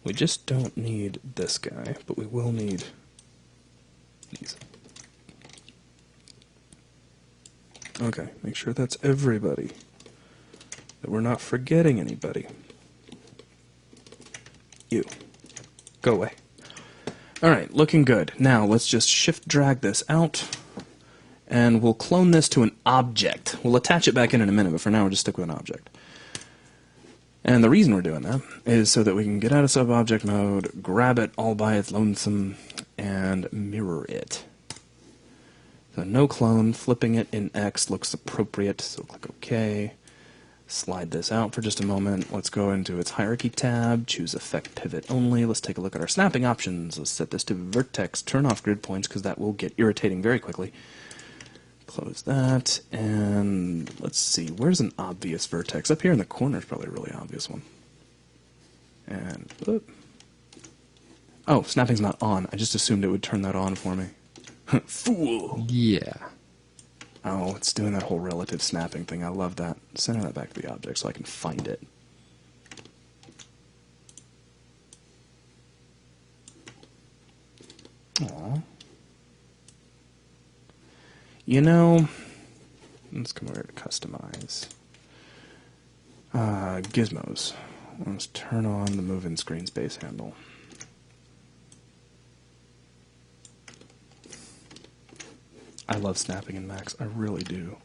We just don't need this guy, but we will need these. Okay, make sure that's everybody. That we're not forgetting anybody. You. Go away. Alright, looking good. Now let's just shift drag this out. And we'll clone this to an object. We'll attach it back in a minute, but for now we'll just stick with an object. And the reason we're doing that is so that we can get out of sub-object mode, grab it all by its lonesome, and mirror it. So no clone, flipping it in X looks appropriate, so click OK. Slide this out for just a moment. Let's go into its hierarchy tab, choose effect pivot only. Let's take a look at our snapping options. Let's set this to vertex, turn off grid points because that will get irritating very quickly. Close that, and let's see, where's an obvious vertex? Up here in the corner is probably a really obvious one. And, oh, snapping's not on. I just assumed it would turn that on for me. Fool! Yeah. Oh, it's doing that whole relative snapping thing. I love that. Center that back to the object so I can find it. Aww. You know, let's come over to customize. Gizmos. Let's turn on the move in screen space handle. I love snapping in Max. I really do.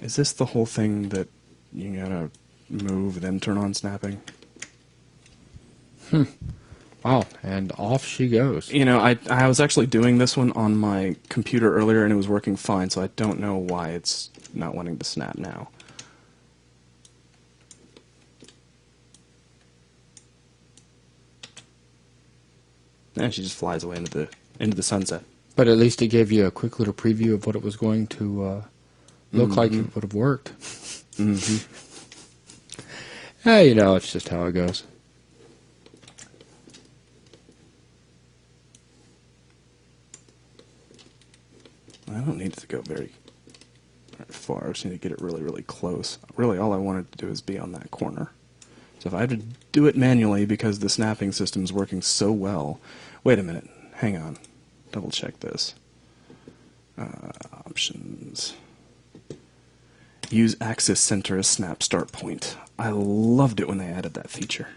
Is this the whole thing that you gotta move then turn on snapping? Wow, and off she goes. You know, I was actually doing this one on my computer earlier and it was working fine, so I don't know why it's not wanting to snap now. And she just flies away into the sunset. But at least it gave you a quick little preview of what it was going to look like if it would have worked. Hey, you know, it's just how it goes. I don't need it to go very far. I just need to get it really, really close. Really, all I wanted to do is be on that corner. So if I had to do it manually because the snapping system is working so well... Wait a minute. Hang on. Double check this. Options. Use axis center as snap start point. I loved it when they added that feature.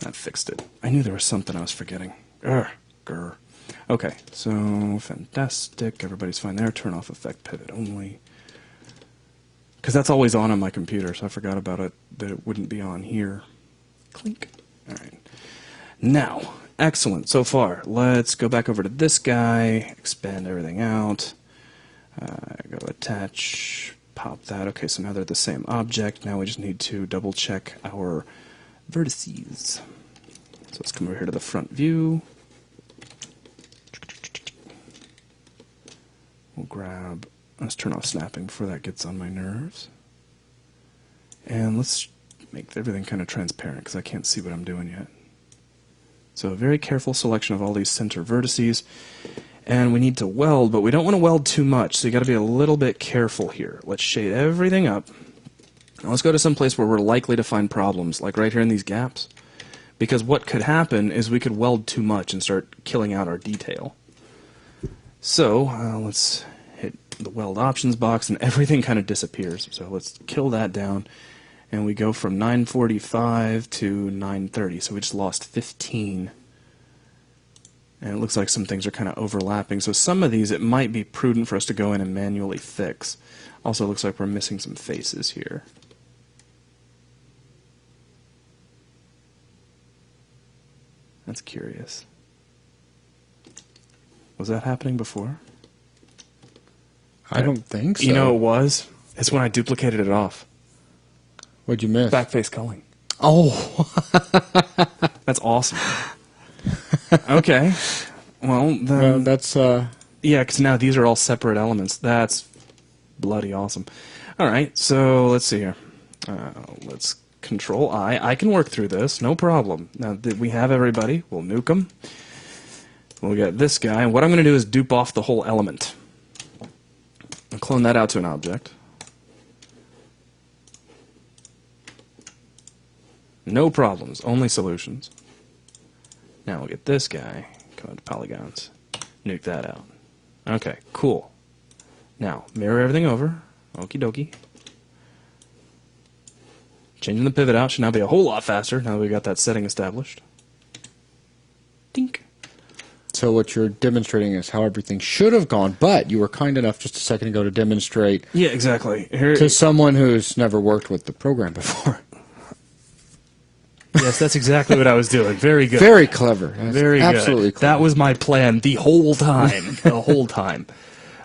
That fixed it. I knew there was something I was forgetting. Grr. Okay, so fantastic. Everybody's fine there. Turn off effect pivot only. Because that's always on my computer, so I forgot about it, that it wouldn't be on here. Clink. All right. Now, excellent so far. Let's go back over to this guy, expand everything out. Go attach, pop that. Okay, so now they're the same object. Now we just need to double check our vertices. So let's come over here to the front view. We'll grab, let's turn off snapping before that gets on my nerves. And let's make everything kind of transparent because I can't see what I'm doing yet. So a very careful selection of all these center vertices. And we need to weld, but we don't want to weld too much, so you got to be a little bit careful here. Let's shade everything up. Now let's go to some place where we're likely to find problems, like right here in these gaps. Because what could happen is we could weld too much and start killing out our detail. So let's hit the weld options box, and everything kind of disappears. So let's kill that down, and we go from 945 to 930. So we just lost 15. And it looks like some things are kind of overlapping. So some of these, it might be prudent for us to go in and manually fix. Also, it looks like we're missing some faces here. That's curious. Was that happening before? I don't think so. You know it was? It's when I duplicated it off. What'd you miss? Backface culling. Oh, That's awesome. Okay. Well, then... that's yeah, because now these are all separate elements. That's bloody awesome. All right, so let's see here. Let's Control I. I can work through this, no problem. Now that we have everybody, we'll nuke them. We'll get this guy, and what I'm going to do is dupe off the whole element. I'll clone that out to an object. No problems, only solutions. Now we'll get this guy, come to polygons, nuke that out. Okay, cool. Now, mirror everything over. Okie dokie. Changing the pivot out should now be a whole lot faster now that we've got that setting established. Dink. So what you're demonstrating is how everything should have gone, but you were kind enough just a second ago to demonstrate Yeah, exactly. Here, to someone who's never worked with the program before. yes, that's exactly what I was doing. Very good. Very clever. That's Very absolutely good. clever. That was my plan the whole time. The whole time.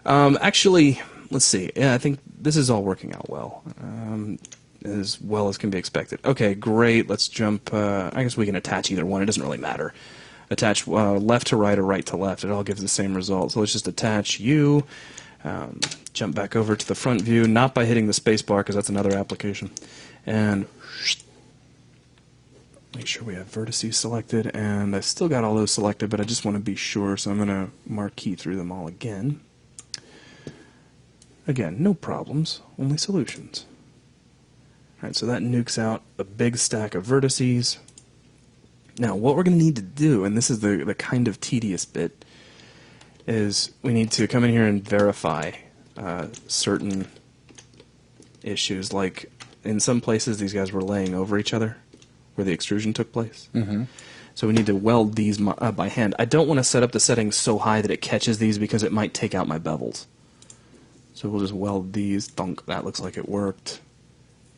Actually, let's see. Yeah, I think this is all working out well. As well as can be expected. Okay, great. Let's jump. I guess we can attach either one. It doesn't really matter. Attach left to right or right to left. It all gives the same result. So let's just attach you. Jump back over to the front view, not by hitting the space bar because that's another application. And make sure we have vertices selected. And I still got all those selected, but I just want to be sure. So I'm going to marquee through them all again. Again, no problems, only solutions. Alright, so that nukes out a big stack of vertices. Now, what we're going to need to do, and this is the kind of tedious bit, is we need to come in here and verify certain issues. Like, in some places, these guys were laying over each other, where the extrusion took place. Mm-hmm. So we need to weld these by hand. I don't want to set up the settings so high that it catches these because it might take out my bevels. So we'll just weld these. Thunk, that looks like it worked.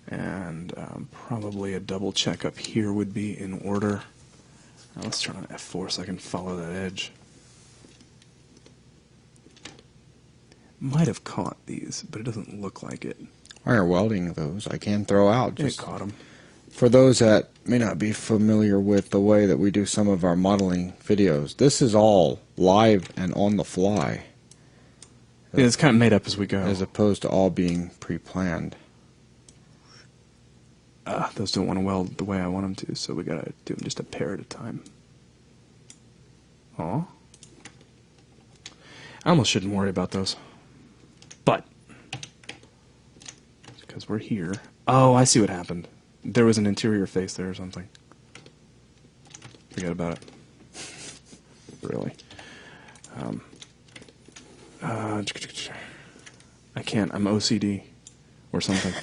And probably a double check up here would be in order. Now let's turn on F4 so I can follow that edge. Might have caught these, but it doesn't look like it. While you're welding those, I can throw out It caught them. for those that may not be familiar with the way that we do some of our modeling videos. This is all live and on the fly, Yeah, it's kind of made up as we go. as opposed to all being pre-planned. Those don't want to weld the way I want them to, so we gotta do them just a pair at a time. Aw. I almost shouldn't worry about those. But, because we're here. Oh, I see what happened. There was an interior face there or something. Forget about it. Really. I can't. I'm OCD. Or something.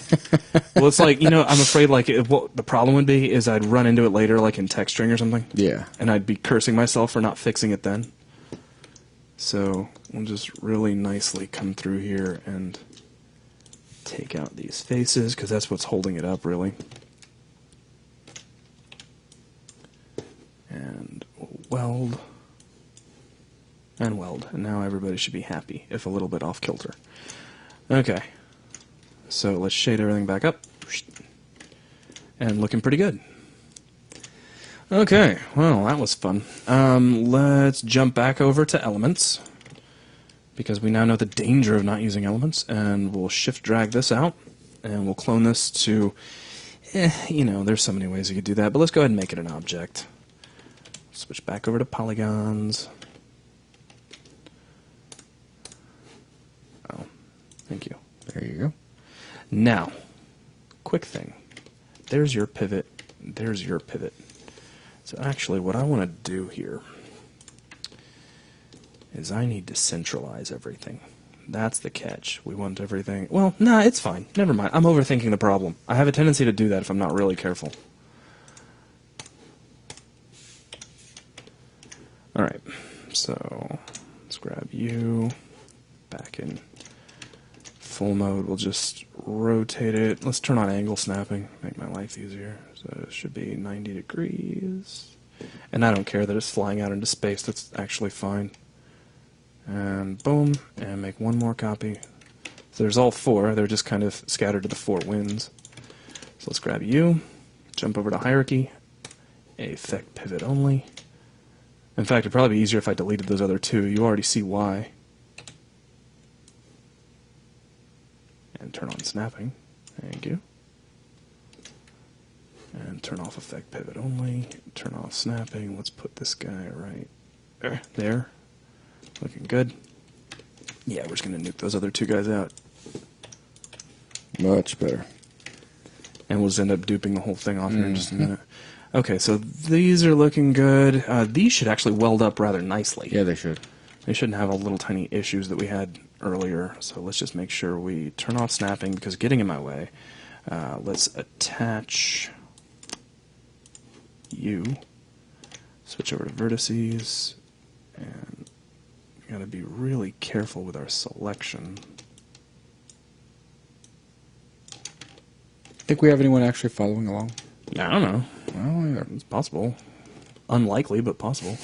Well, it's like, I'm afraid like what the problem would be is I'd run into it later, like in texturing or something. Yeah. And I'd be cursing myself for not fixing it then. So we'll just really nicely come through here and take out these faces because that's what's holding it up, really. And we'll weld. And weld. And now everybody should be happy, if a little bit off kilter. Okay. So let's shade everything back up. And looking pretty good. Okay, well, that was fun. Let's jump back over to elements. Because we now know the danger of not using elements. And we'll shift drag this out. And we'll clone this to... there's so many ways you could do that. But let's go ahead and make it an object. Switch back over to polygons. Oh, thank you. There you go. Now, quick thing. There's your pivot. There's your pivot. So actually, what I want to do here is I need to centralize everything. That's the catch. We want everything... Well, nah, it's fine. Never mind. I'm overthinking the problem. I have a tendency to do that if I'm not really careful. Alright, so let's grab you. Back in full mode, we'll just rotate it. Let's turn on angle snapping, make my life easier. So it should be 90 degrees. And I don't care that it's flying out into space, that's actually fine. And boom, and make one more copy. So there's all four, they're just kind of scattered to the four winds. So let's grab you, jump over to hierarchy, effect pivot only. In fact, it'd probably be easier if I deleted those other two. You already see why. And turn on snapping. Thank you. And turn off effect pivot only. Turn off snapping. Let's put this guy right there. Looking good. Yeah, we're just going to nuke those other two guys out. Much better. And we'll just end up duping the whole thing off here in just a minute. Okay, so these are looking good. These should actually weld up rather nicely. Yeah, they should. They shouldn't have all the little tiny issues that we had earlier. So let's just make sure we turn off snapping because it's getting in my way. Let's attach you. Switch over to vertices. And we got to be really careful with our selection. Think we have anyone actually following along? I don't know. Well, It's possible. Unlikely, but possible.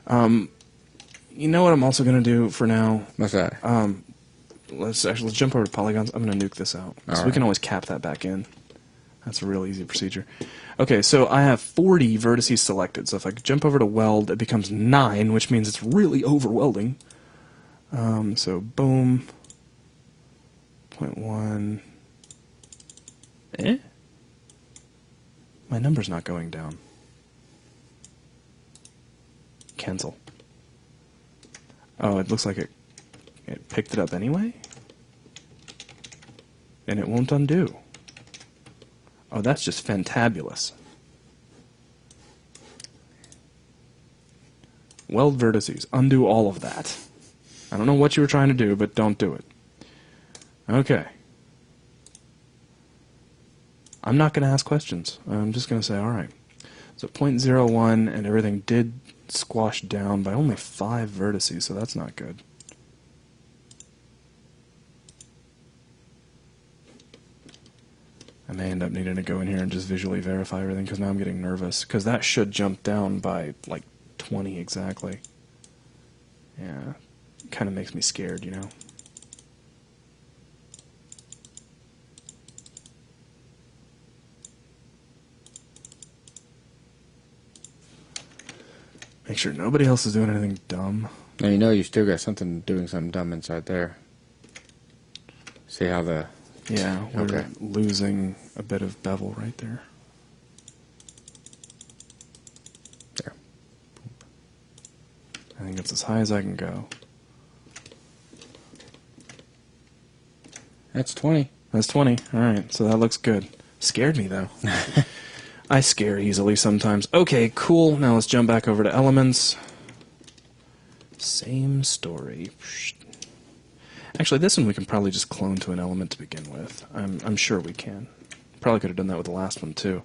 You know what I'm also going to do for now? what's that? Let's jump over to polygons. I'm going to nuke this out. So we can always cap that back in. That's a real easy procedure. Okay, so I have 40 vertices selected. So if I jump over to weld, it becomes 9, which means it's really over-welding. So boom. 0.1. My number's not going down. Cancel. Oh, it looks like it picked it up anyway? And it won't undo. Oh, that's just fantabulous. Weld vertices. Undo all of that. I don't know what you were trying to do, but don't do it. Okay. I'm not going to ask questions. I'm just going to say, alright. So 0.01, and everything did squash down by only 5 vertices, so that's not good. I may end up needing to go in here and just visually verify everything, because now I'm getting nervous, because that should jump down by, like, 20 exactly. Yeah, it kind of makes me scared, you know. Make sure nobody else is doing anything dumb. And you know you still got something doing something dumb inside there. See how the... Yeah, we're Okay. losing a bit of bevel right there. There. I think it's as high as I can go. That's 20. That's 20. Alright, so that looks good. Scared me, though. I scare easily sometimes. Okay, cool. Now let's jump back over to elements. Same story. Actually, this one we can probably just clone to an element to begin with. I'm sure we can. Probably could have done that with the last one, too.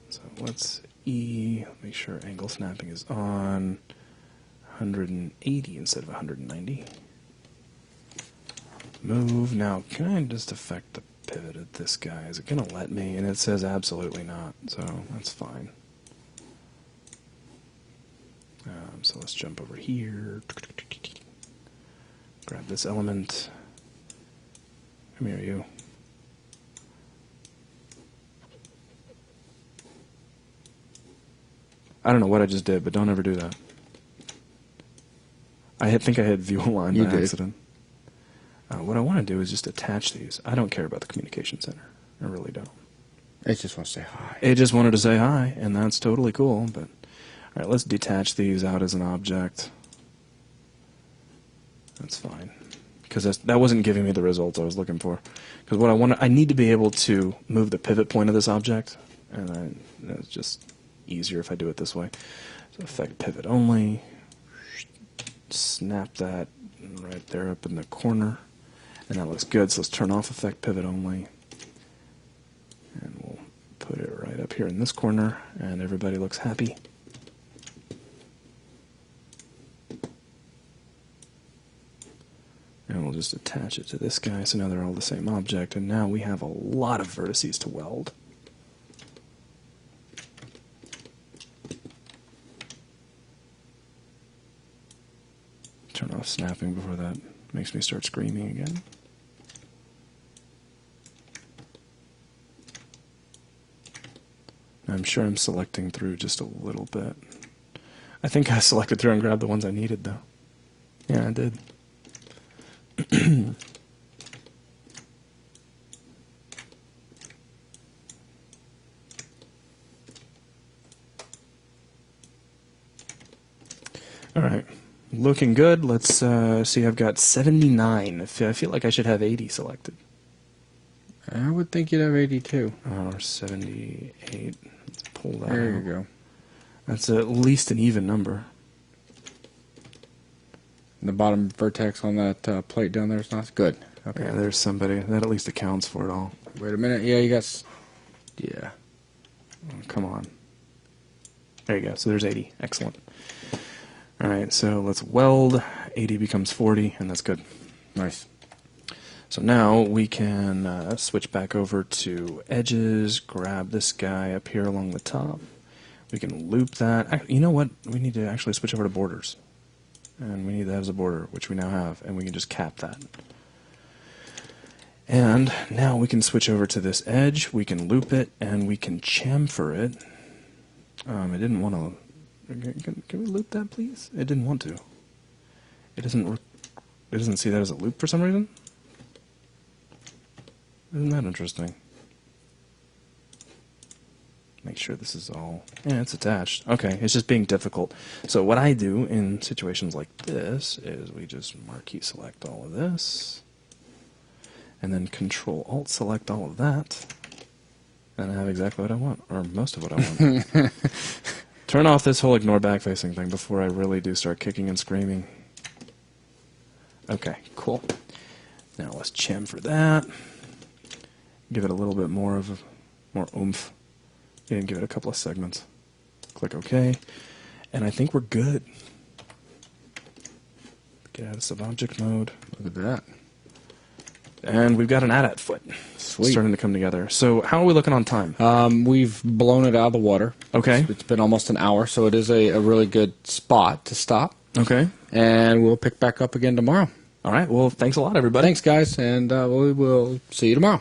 So let's make sure angle snapping is on 180 instead of 190. Move. Now, can I just affect the pivot at this guy? Is it going to let me? And it says absolutely not, so that's fine. So let's jump over here. Grab this element. Come here, you. I don't know what I just did, but don't ever do that. I think I hit view align by accident. What I want to do is just attach these. I don't care about the communication center. I really don't. It just wants to say hi. It just wanted to say hi, and that's totally cool. But all right, let's detach these out as an object. That's fine, because that wasn't giving me the results I was looking for. Because what I need to be able to move the pivot point of this object, and it's just easier if I do it this way. So effect pivot only. snap that right there up in the corner. And that looks good, so let's turn off effect pivot only. And we'll put it right up here in this corner, and everybody looks happy. And we'll just attach it to this guy, so now they're all the same object, and now we have a lot of vertices to weld. Turn off snapping before that makes me start screaming again. I'm sure I'm selecting through just a little bit. I think I selected through and grabbed the ones I needed, though. Yeah, I did. All right. Looking good. Let's see. I've got 79. I feel like I should have 80 selected. I would think you'd have 82. Or 78. Let's pull that There you out. go. That's at least an even number. The bottom vertex on that plate down there is not good. Okay. Yeah, there's somebody. That at least accounts for it all. Wait a minute. Yeah, you got... Yeah. Oh, come on. There you go. So there's 80. Excellent. All right, so let's weld. 80 becomes 40, and that's good. Nice. So now we can switch back over to edges, grab this guy up here along the top. We can loop that. You know what? We need to actually switch over to borders. And we need that as a border, which we now have, and we can just cap that. And now we can switch over to this edge. We can loop it, and we can chamfer it. I didn't want to... Can we loop that, please? It didn't want to. It doesn't see that as a loop for some reason. Isn't that interesting? Make sure this is all... Yeah, it's attached. Okay, it's just being difficult. So what I do in situations like this is we just marquee select all of this, and then Control-Alt select all of that, and I have exactly what I want, or most of what I want. Turn off this whole ignore backfacing thing before I really do start kicking and screaming. Okay, cool. Now let's chamfer that. Give it a little bit more oomph. And give it a couple of segments. Click OK. And I think we're good. Get out of sub-object mode. Look at that. And we've got an AT-AT foot. Sweet. Starting to come together. So how are we looking on time? We've blown it out of the water. Okay. It's been almost an hour, so it is a really good spot to stop. Okay. And we'll pick back up again tomorrow. All right. Well, thanks a lot, everybody. Thanks, guys, and we will see you tomorrow.